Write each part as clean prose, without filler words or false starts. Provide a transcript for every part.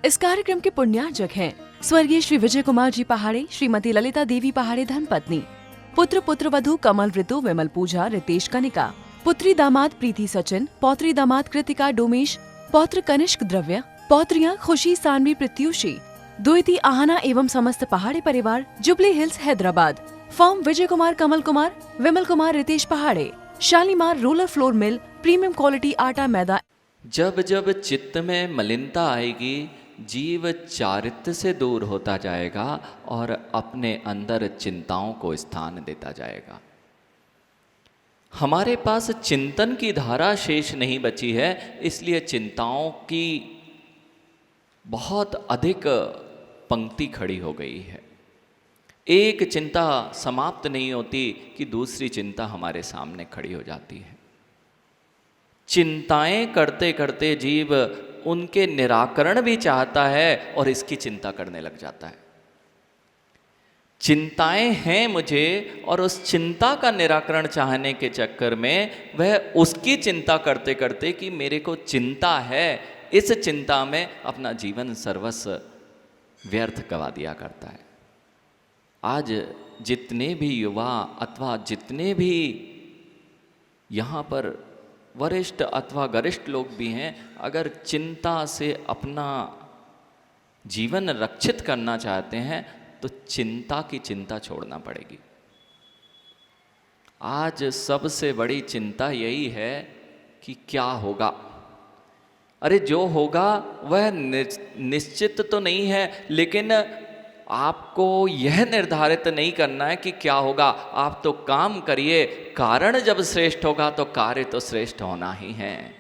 इस कार्यक्रम के पुण्यार्जक हैं स्वर्गीय श्री विजय कुमार जी पहाड़े, श्रीमती ललिता देवी पहाड़े धर्मपत्नी, पुत्र पुत्रवधू कमल ऋतु विमल पूजा रितेश कनिका, पुत्री दामाद प्रीति सचिन, पौत्री दामाद कृतिका डोमेश, पौत्र कनिष्क द्रव्य, पौत्रियां खुशी सानवी प्रत्युषी, द्विती आहना एवं समस्त पहाड़े परिवार, jubilee hills Hyderabad. Firm Vijay Kumar Kamal Kumar Vimal Kumar Ritesh पहाड़े, Shalimar roller flour mill, premium quality आटा मैदा। जब जब चित्त में मलिनता आएगी, जीव चारित्र्य से दूर होता जाएगा और अपने अंदर चिंताओं को स्थान देता जाएगा। हमारे पास चिंतन की धारा शेष नहीं बची है, इसलिए चिंताओं की बहुत अधिक पंक्ति खड़ी हो गई है। एक चिंता समाप्त नहीं होती कि दूसरी चिंता हमारे सामने खड़ी हो जाती है। चिंताएं करते करते जीव उनके निराकरण भी चाहता है और इसकी चिंता करने लग जाता है। चिंताएं हैं मुझे और उस चिंता का निराकरण चाहने के चक्कर में वह उसकी चिंता करते करते कि मेरे को चिंता है, इस चिंता में अपना जीवन सर्वस्व व्यर्थ गवा दिया करता है। आज जितने भी युवा अथवा जितने भी यहाँ पर वरिष्ठ अथवा गरिष्ठ लोग भी हैं, अगर चिंता से अपना जीवन रक्षित करना चाहते हैं तो चिंता की चिंता छोड़ना पड़ेगी। आज सबसे बड़ी चिंता यही है कि क्या होगा। अरे जो होगा वह निश्चित तो नहीं है, लेकिन आपको यह निर्धारित नहीं करना है कि क्या होगा। आप तो काम करिए, कारण जब श्रेष्ठ होगा तो कार्य तो श्रेष्ठ होना ही है।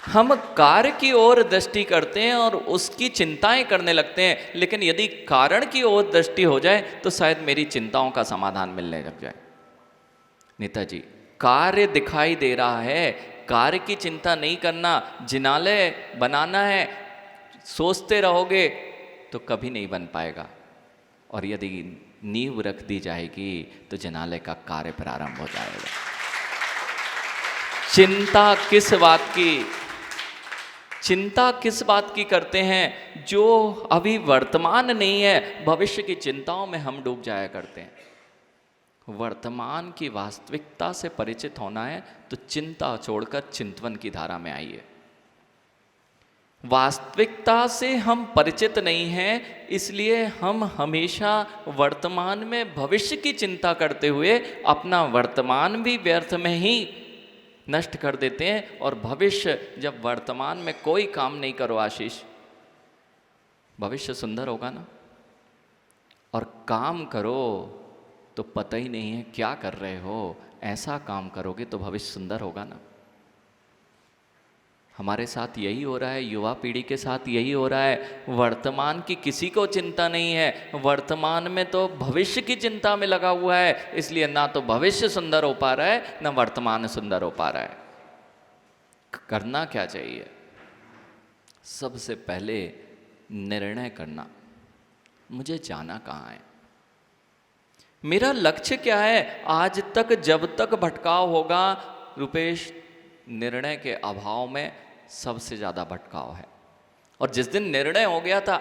हम कार्य की ओर दृष्टि करते हैं और उसकी चिंताएं करने लगते हैं, लेकिन यदि कारण की ओर दृष्टि हो जाए तो शायद मेरी चिंताओं का समाधान मिलने लग जाए। नेताजी, कार्य दिखाई दे रहा है, कार्य की चिंता नहीं करना। जिनालय बनाना है, सोचते रहोगे तो कभी नहीं बन पाएगा, और यदि नींव रख दी जाएगी तो जिनालय का कार्य प्रारंभ हो जाएगा। चिंता किस बात की करते हैं? जो अभी वर्तमान नहीं है, भविष्य की चिंताओं में हम डूब जाया करते हैं। वर्तमान की वास्तविकता से परिचित होना है तो चिंता छोड़कर चिंतवन की धारा में आइए। वास्तविकता से हम परिचित नहीं हैं, इसलिए हम हमेशा वर्तमान में भविष्य की चिंता करते हुए अपना वर्तमान भी व्यर्थ में ही नष्ट कर देते हैं। और भविष्य, जब वर्तमान में कोई काम नहीं करो आशीष, भविष्य सुंदर होगा ना? और काम करो तो पता ही नहीं है क्या कर रहे हो, ऐसा काम करोगे तो भविष्य सुंदर होगा ना? हमारे साथ यही हो रहा है, युवा पीढ़ी के साथ यही हो रहा है। वर्तमान की किसी को चिंता नहीं है, वर्तमान में तो भविष्य की चिंता में लगा हुआ है, इसलिए ना तो भविष्य सुंदर हो पा रहा है ना वर्तमान सुंदर हो पा रहा है। करना क्या चाहिए? सबसे पहले निर्णय करना, मुझे जाना कहाँ है, मेरा लक्ष्य क्या है। आज तक जब तक भटकाव होगा रुपेश, निर्णय के अभाव में सबसे ज़्यादा भटकाव है। और जिस दिन निर्णय हो गया था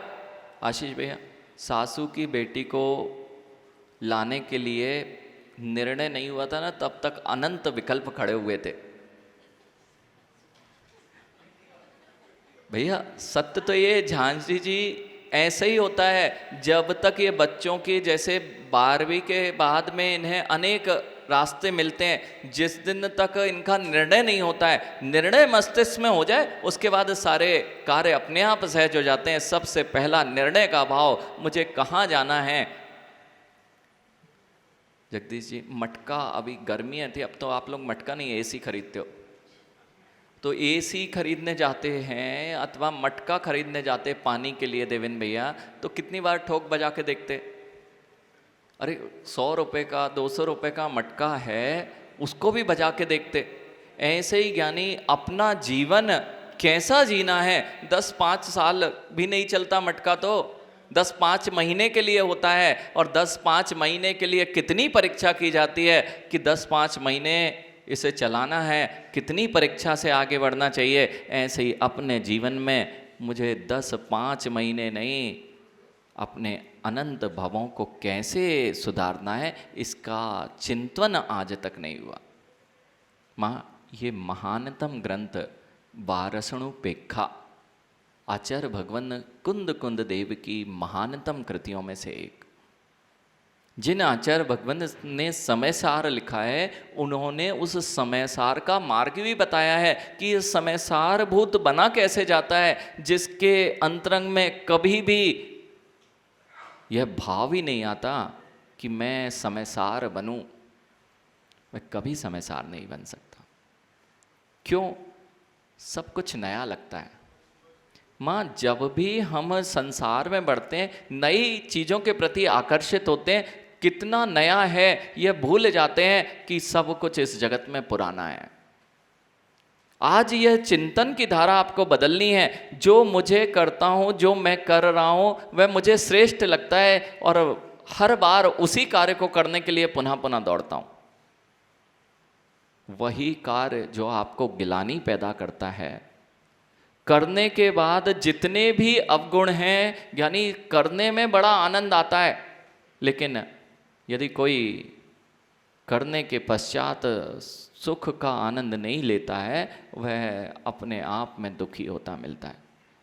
आशीष भैया, सासू की बेटी को लाने के लिए निर्णय नहीं हुआ था ना, तब तक अनंत विकल्प खड़े हुए थे। भैया सत्य तो ये झांसी जी ऐसे ही होता है। जब तक ये बच्चों की, जैसे 12वीं के बाद में इन्हें अनेक रास्ते मिलते हैं, जिस दिन तक इनका निर्णय नहीं होता है, निर्णय मस्तिष्क में हो जाए, उसके बाद सारे कार्य अपने आप सहज हो जाते हैं। सबसे पहला निर्णय का अभाव, मुझे कहाँ जाना है। जगदीश जी, मटका, अभी गर्मियाँ थी, अब तो आप लोग मटका नहीं एसी खरीदते हो, तो एसी खरीदने जाते हैं अथवा मटका खरीदने जाते पानी के लिए देवेंद्र भैया, तो कितनी बार ठोक बजा के देखते, अरे 100 रुपये का 200 रुपये का मटका है, उसको भी बजा के देखते। ऐसे ही ज्ञानी अपना जीवन कैसा जीना है, 10-5 साल भी नहीं चलता मटका, तो 10-5 महीने के लिए होता है, और 10-5 महीने के लिए कितनी परीक्षा की जाती है कि 10-5 महीने इसे चलाना है, कितनी परीक्षा से आगे बढ़ना चाहिए। ऐसे ही अपने जीवन में मुझे 10-5 महीने नहीं, अपने अनंत भवों को कैसे सुधारना है, इसका चिंतन आज तक नहीं हुआ। माँ, ये महानतम ग्रंथ बारसणुपेक्षा आचार्य भगवान कुंद कुंद देव की महानतम कृतियों में से एक। जिन आचार्य भगवान ने समय सार लिखा है, उन्होंने उस समय सार का मार्ग भी बताया है कि ये समय सार भूत बना कैसे जाता है, जिसके अंतरंग में कभी भी यह भाव ही नहीं आता कि मैं समय सार बनूं। मैं कभी समय सार नहीं बन सकता। क्यों? सब कुछ नया लगता है। माँ, जब भी हम संसार में बढ़ते हैं, नई चीज़ों के प्रति आकर्षित होते हैं, कितना नया है यह भूल जाते हैं कि सब कुछ इस जगत में पुराना है। आज यह चिंतन की धारा आपको बदलनी है। जो मुझे करता हूँ, जो मैं कर रहा हूँ, वह मुझे श्रेष्ठ लगता है और हर बार उसी कार्य को करने के लिए पुनः पुनः दौड़ता हूँ। वही कार्य जो आपको गिलानी पैदा करता है, करने के बाद जितने भी अवगुण हैं, यानी करने में बड़ा आनंद आता है, लेकिन यदि कोई करने के पश्चात सुख का आनंद नहीं लेता है, वह अपने आप में दुखी होता मिलता है।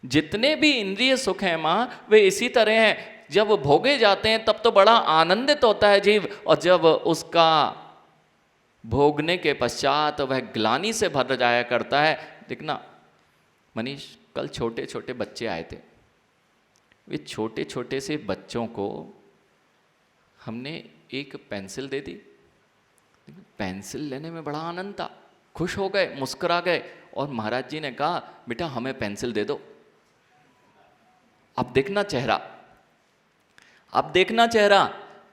जितने भी इंद्रिय सुख हैं माँ, वे इसी तरह हैं। जब भोगे जाते हैं तब तो बड़ा आनंदित होता है जीव, और जब उसका भोगने के पश्चात वह ग्लानि से भर जाया करता है। देखना मनीष, कल छोटे छोटे बच्चे आए थे। वे छोटे छोटे से बच्चों को हमने एक पेंसिल दे दी। पेंसिल लेने में बड़ा आनंद था, खुश हो गए, मुस्कुरा गए, और महाराज जी ने कहा बेटा हमें पेंसिल दे दो। अब देखना चेहरा, अब देखना चेहरा।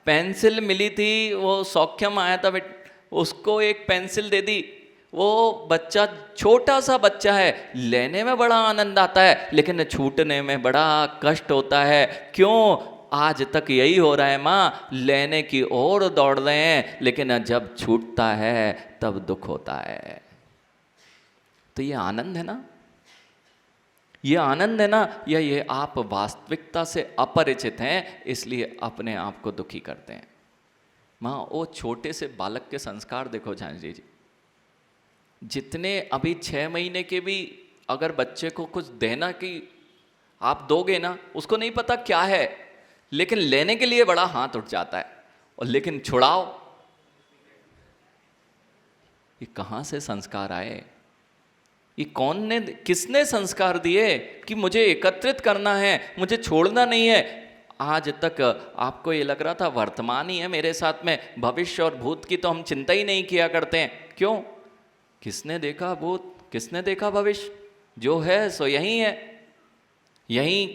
पेंसिल मिली थी, वो सौख्यम आया था, उसको एक पेंसिल दे दी। वो बच्चा छोटा सा बच्चा है, लेने में बड़ा आनंद आता है, लेकिन छूटने में बड़ा कष्ट होता है। क्यों? आज तक यही हो रहा है माँ, लेने की ओर दौड़ रहे हैं, लेकिन जब छूटता है तब दुख होता है। तो ये आनंद है ना, ये आनंद है ना, या ये आप वास्तविकता से अपरिचित हैं, इसलिए अपने आप को दुखी करते हैं। माँ, वो छोटे से बालक के संस्कार देखो झांसी जी, जितने अभी 6 महीने के भी अगर बच्चे को कुछ देना कि आप दोगे ना, उसको नहीं पता क्या है, लेकिन लेने के लिए बड़ा हाथ उठ जाता है, और लेकिन छुड़ाओ। ये कहाँ से संस्कार आए? ये कौन ने, किसने संस्कार दिए कि मुझे एकत्रित करना है, मुझे छोड़ना नहीं है? आज तक आपको ये लग रहा था वर्तमान ही है मेरे साथ में, भविष्य और भूत की तो हम चिंता ही नहीं किया करते हैं। क्यों? किसने देखा भूत, किसने देखा भविष्य? जो है सो यही है। यही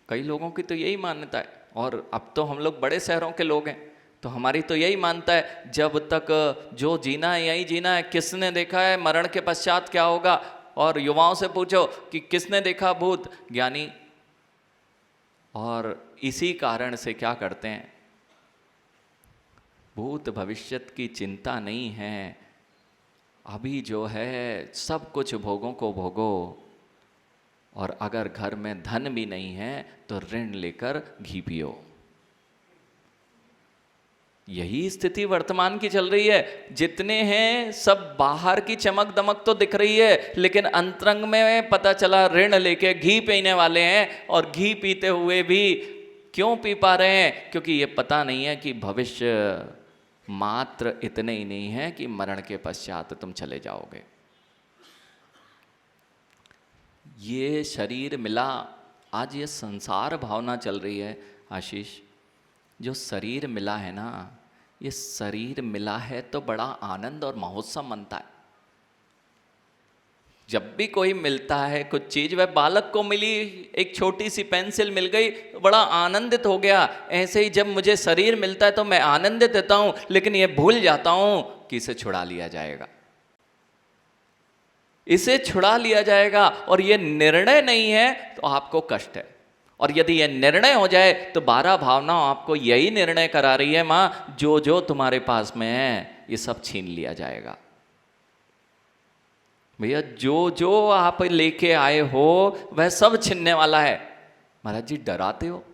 कई लोगों की तो यही मान्यता है, और अब तो हम लोग बड़े शहरों के लोग हैं, तो हमारी तो यही मानता है जब तक जो जीना है यही जीना है। किसने देखा है मरण के पश्चात क्या होगा? और युवाओं से पूछो कि किसने देखा भूत, ज्ञानी। और इसी कारण से क्या करते हैं, भूत भविष्यत की चिंता नहीं है। अभी जो है सब कुछ भोगों को भोगो, और अगर घर में धन भी नहीं है तो ऋण लेकर घी पियो। यही स्थिति वर्तमान की चल रही है। जितने हैं सब बाहर की चमक दमक तो दिख रही है, लेकिन अंतरंग में पता चला ऋण लेके घी पीने वाले हैं, और घी पीते हुए भी क्यों पी पा रहे हैं? क्योंकि ये पता नहीं है कि भविष्य मात्र इतने ही नहीं है कि मरण के पश्चात तुम चले जाओगे। ये शरीर मिला, आज ये संसार भावना चल रही है आशीष। जो शरीर मिला है ना, ये शरीर मिला है तो बड़ा आनंद और महोत्सव मनता है। जब भी कोई मिलता है कुछ चीज, वह बालक को मिली एक छोटी सी पेंसिल मिल गई, बड़ा आनंदित हो गया। ऐसे ही जब मुझे शरीर मिलता है तो मैं आनंदित होता हूं, लेकिन ये भूल जाता हूं कि इसे छुड़ा लिया जाएगा, इसे छुड़ा लिया जाएगा। और ये निर्णय नहीं है तो आपको कष्ट है, और यदि यह निर्णय हो जाए तो 12 भावनाओं आपको यही निर्णय करा रही है माँ, जो जो तुम्हारे पास में है ये सब छीन लिया जाएगा। भैया जो जो आप लेके आए हो वह सब छिनने वाला है। महाराज जी डराते हो?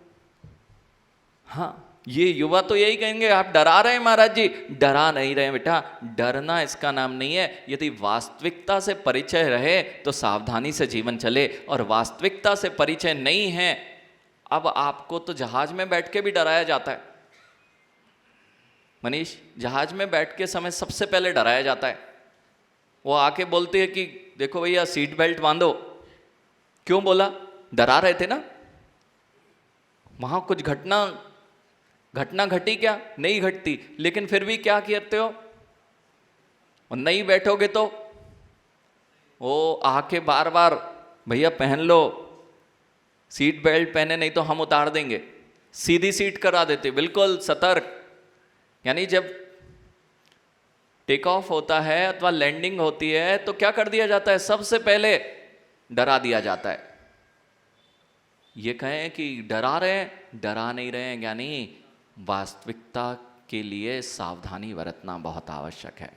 हाँ, ये युवा तो यही कहेंगे, आप डरा रहे हैं महाराज जी। डरा नहीं रहे बेटा, डरना इसका नाम नहीं है। यदि वास्तविकता से परिचय रहे तो सावधानी से जीवन चले, और वास्तविकता से परिचय नहीं है। अब आपको तो जहाज में बैठ के भी डराया जाता है मनीष, जहाज में बैठ के समय सबसे पहले डराया जाता है। वो आके बोलते हैं कि देखो भैया सीट बेल्ट बांधो। क्यों बोला? डरा रहे थे ना। वहां कुछ घटना घटी क्या? नहीं घटती, लेकिन फिर भी क्या करते हो? और नहीं बैठोगे तो वो आके बार बार भैया पहन लो, सीट बेल्ट पहने नहीं तो हम उतार देंगे। सीधी सीट करा देते, बिल्कुल सतर्क। यानी जब टेक ऑफ होता है अथवा लैंडिंग होती है तो क्या कर दिया जाता है? सबसे पहले डरा दिया जाता है। ये कहें कि डरा रहे हैं, डरा नहीं रहे हैं, यानी वास्तविकता के लिए सावधानी बरतना बहुत आवश्यक है।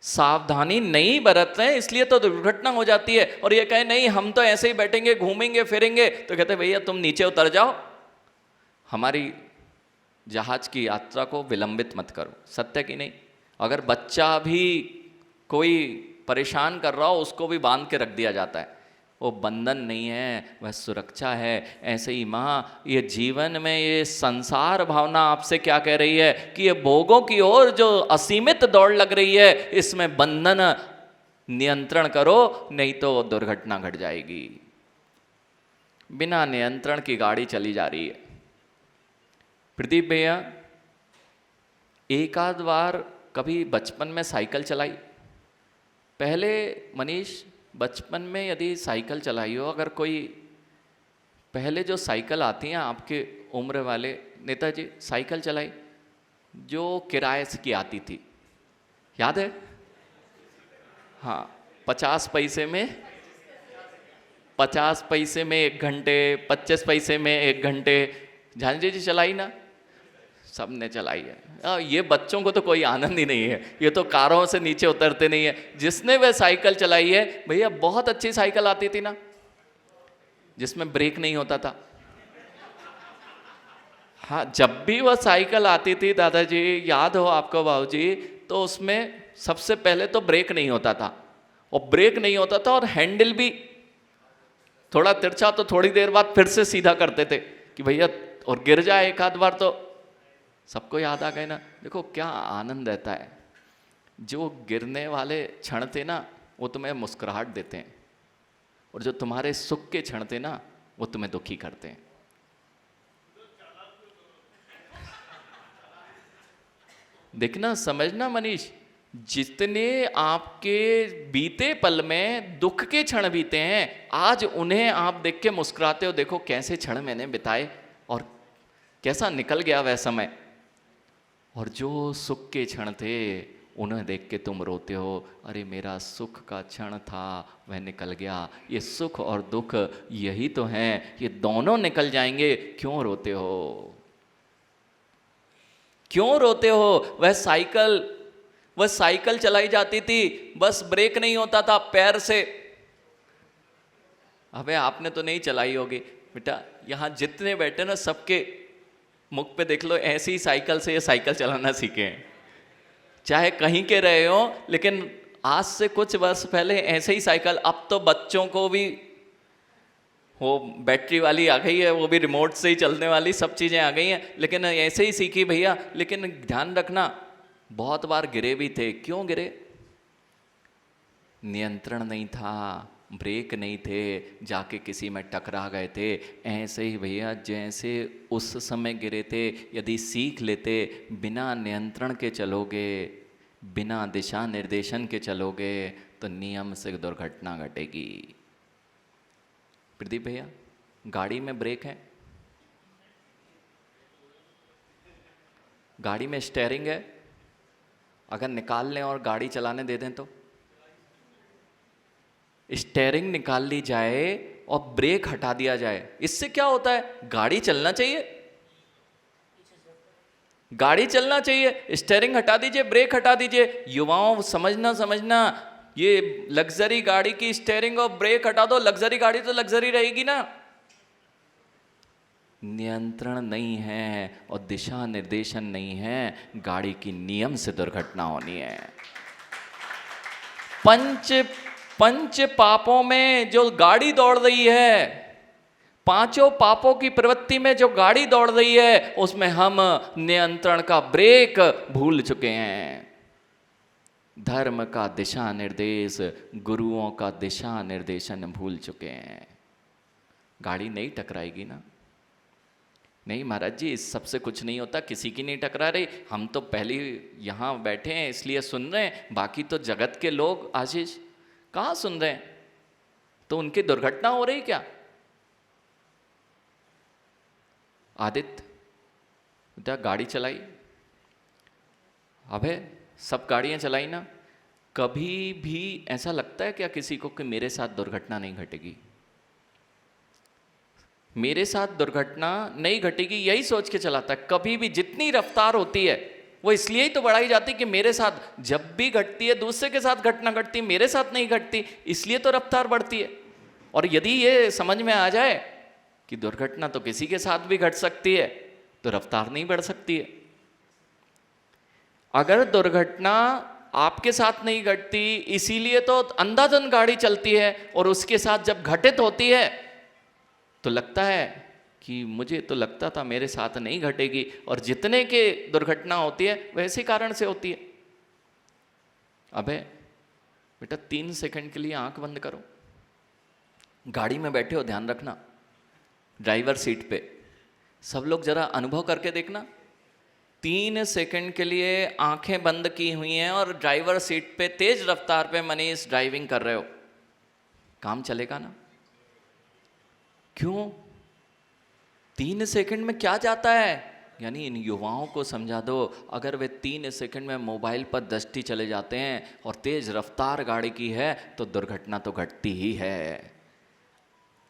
सावधानी नहीं बरतते हैं इसलिए तो दुर्घटना हो जाती है। और ये कहें नहीं हम तो ऐसे ही बैठेंगे घूमेंगे फिरेंगे, तो कहते भैया तुम नीचे उतर जाओ, हमारी जहाज की यात्रा को विलंबित मत करो। सत्य कि नहीं? अगर बच्चा भी कोई परेशान कर रहा हो उसको भी बांध के रख दिया जाता है। वो बंधन नहीं है, वह सुरक्षा है। ऐसे ही माँ, ये जीवन में ये संसार भावना आपसे क्या कह रही है कि ये भोगों की ओर जो असीमित दौड़ लग रही है, इसमें बंधन नियंत्रण करो, नहीं तो दुर्घटना घट जाएगी। बिना नियंत्रण की गाड़ी चली जा रही है। प्रदीप भैया एक आध बार कभी बचपन में साइकिल चलाई? पहले मनीष बचपन में यदि साइकिल चलाई हो, अगर कोई पहले जो साइकिल आती हैं आपके उम्र वाले नेताजी, साइकिल चलाई जो किराए की आती थी, याद है? हाँ, 50 पैसे में 1 घंटे, 25 पैसे में 1 घंटे। झांझी जी चलाई ना? सबने चलाई है। ये बच्चों को तो कोई आनंद ही नहीं है, ये तो कारों से नीचे उतरते नहीं है। जिसने वह साइकिल चलाई है भैया, बहुत अच्छी साइकिल आती थी ना, जिसमें ब्रेक नहीं होता था। हाँ, जब भी वह साइकिल आती थी दादाजी, याद हो आपको बाबूजी, तो उसमें सबसे पहले तो ब्रेक नहीं होता था, और ब्रेक नहीं होता था और हैंडल भी थोड़ा तिरछा, तो थोड़ी देर बाद फिर से सीधा करते थे कि भैया, और गिर जाए एक आध बार तो सबको याद आ गए ना। देखो क्या आनंद रहता है। जो गिरने वाले क्षण थे ना, वो तुम्हें मुस्कुराहट देते हैं, और जो तुम्हारे सुख के क्षण थे ना, वो तुम्हें दुखी करते हैं। देखना, समझना मनीष, जितने आपके बीते पल में दुख के क्षण बीते हैं, आज उन्हें आप देख के मुस्कुराते हो। देखो कैसे क्षण मैंने बिताए और कैसा निकल गया वह समय। और जो सुख के क्षण थे उन्हें देख के तुम रोते हो, अरे मेरा सुख का क्षण था वह निकल गया। ये सुख और दुख यही तो हैं, ये दोनों निकल जाएंगे। क्यों रोते हो? क्यों रोते हो? वह साइकिल चलाई जाती थी, बस ब्रेक नहीं होता था पैर से। अबे आपने तो नहीं चलाई होगी बेटा, यहाँ जितने बैठे ना सबके मुख पे देख लो, ऐसी ही साइकिल से ये साइकिल चलाना सीखे हैं। चाहे कहीं के रहे हो, लेकिन आज से कुछ वर्ष पहले ऐसे ही साइकिल। अब तो बच्चों को भी वो बैटरी वाली आ गई है, वो भी रिमोट से ही चलने वाली सब चीज़ें आ गई हैं, लेकिन ऐसे ही सीखी भैया। लेकिन ध्यान रखना, बहुत बार गिरे भी थे। क्यों गिरे? नियंत्रण नहीं था, ब्रेक नहीं थे, जाके किसी में टकरा गए थे। ऐसे ही भैया, जैसे उस समय गिरे थे, यदि सीख लेते, बिना नियंत्रण के चलोगे, बिना दिशा निर्देशन के चलोगे, तो नियम से दुर्घटना घटेगी। प्रदीप भैया, गाड़ी में ब्रेक है, गाड़ी में स्टीयरिंग है, अगर निकाल लें और गाड़ी चलाने दे दें तो स्टीयरिंग निकाल ली जाए और ब्रेक हटा दिया जाए, इससे क्या होता है? गाड़ी चलना चाहिए, गाड़ी चलना चाहिए। स्टीयरिंग हटा दीजिए, ब्रेक हटा दीजिए। युवाओं समझना, ये लग्जरी गाड़ी की स्टीयरिंग और ब्रेक हटा दो, लग्जरी गाड़ी तो लग्जरी रहेगी ना। नियंत्रण नहीं है और दिशा निर्देशन नहीं है, गाड़ी की नियम से दुर्घटना होनी है। पंच पापों में जो गाड़ी दौड़ रही है, पांचों पापों की प्रवृत्ति में जो गाड़ी दौड़ रही है, उसमें हम नियंत्रण का ब्रेक भूल चुके हैं। धर्म का दिशा निर्देश, गुरुओं का दिशा निर्देशन भूल चुके हैं। गाड़ी नहीं टकराएगी ना। नहीं महाराज जी, इस सबसे कुछ नहीं होता, किसी की नहीं टकरा रही, हम तो पहले यहाँ बैठे हैं इसलिए सुन रहे हैं, बाकी तो जगत के लोग आशीष कहाँ सुन रहे हैं? तो उनकी दुर्घटना हो रही क्या? आदित्य गाड़ी चलाई, अबे सब गाड़ियां चलाई ना, कभी भी ऐसा लगता है क्या किसी को कि मेरे साथ दुर्घटना नहीं घटेगी, मेरे साथ दुर्घटना नहीं घटेगी, यही सोच के चलाता है। कभी भी जितनी रफ्तार होती है वो इसलिए ही तो बढ़ाई जाती है कि मेरे साथ जब भी घटती है दूसरे के साथ घटना घटती, मेरे साथ नहीं घटती, इसलिए तो रफ्तार बढ़ती है। और यदि ये समझ में आ जाए कि दुर्घटना तो किसी के साथ भी घट सकती है, तो रफ्तार नहीं बढ़ सकती है। अगर दुर्घटना आपके साथ नहीं घटती, इसीलिए तो अंधाधुंध गाड़ी चलती है, और उसके साथ जब घटित होती है तो लगता है कि मुझे तो लगता था मेरे साथ नहीं घटेगी, और जितने के दुर्घटना होती है वैसे कारण से होती है। अबे बेटा 3 सेकंड के लिए आंख बंद करो, गाड़ी में बैठे हो, ध्यान रखना, ड्राइवर सीट पे सब लोग जरा अनुभव करके देखना। 3 सेकंड के लिए आंखें बंद की हुई हैं और ड्राइवर सीट पे तेज रफ्तार पे मनीष ड्राइविंग कर रहे हो, काम चलेगा ना? क्यों? 3 सेकंड में क्या जाता है? यानी इन युवाओं को समझा दो, अगर वे 3 सेकंड में मोबाइल पर दृष्टि चले जाते हैं और तेज रफ्तार गाड़ी की है तो दुर्घटना तो घटती ही है।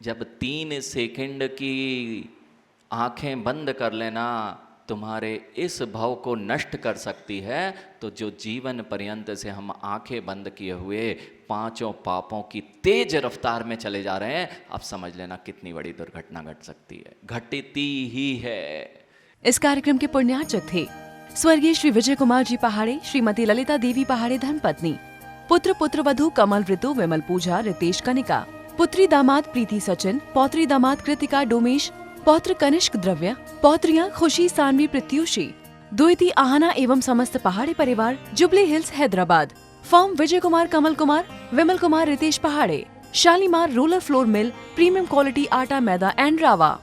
जब 3 सेकंड की आंखें बंद कर लेना तुम्हारे इस भाव को नष्ट कर सकती है, तो जो जीवन पर्यंत से हम आंखें बंद किए हुए 5 पापों की तेज रफ्तार में चले जा रहे हैं, अब समझ लेना कितनी बड़ी दुर्घटना घट सकती है, घटती ही है। इस कार्यक्रम के पुण्यार्चक थे स्वर्गीय श्री विजय कुमार जी पहाड़े, श्रीमती ललिता देवी पहाड़े धर्मपत्नी, पुत्र पुत्रवधू कमल ऋतु, विमल पूजा, रितेश कनिका, पुत्री दामाद प्रीति सचिन, पौत्री दामाद कृतिका डोमेश, पौत्र कनिष्क द्रव्य, पौत्रियां खुशी सानवी प्रत्युषी, द्विती आहना एवं समस्त पहाड़ी परिवार, jubilee hills Hyderabad. Firm Vijay Kumar, Kamal Kumar, Vimal Kumar, Ritesh पहाड़े, Shalimar roller flour mill, premium quality आटा मैदा एंड रावा।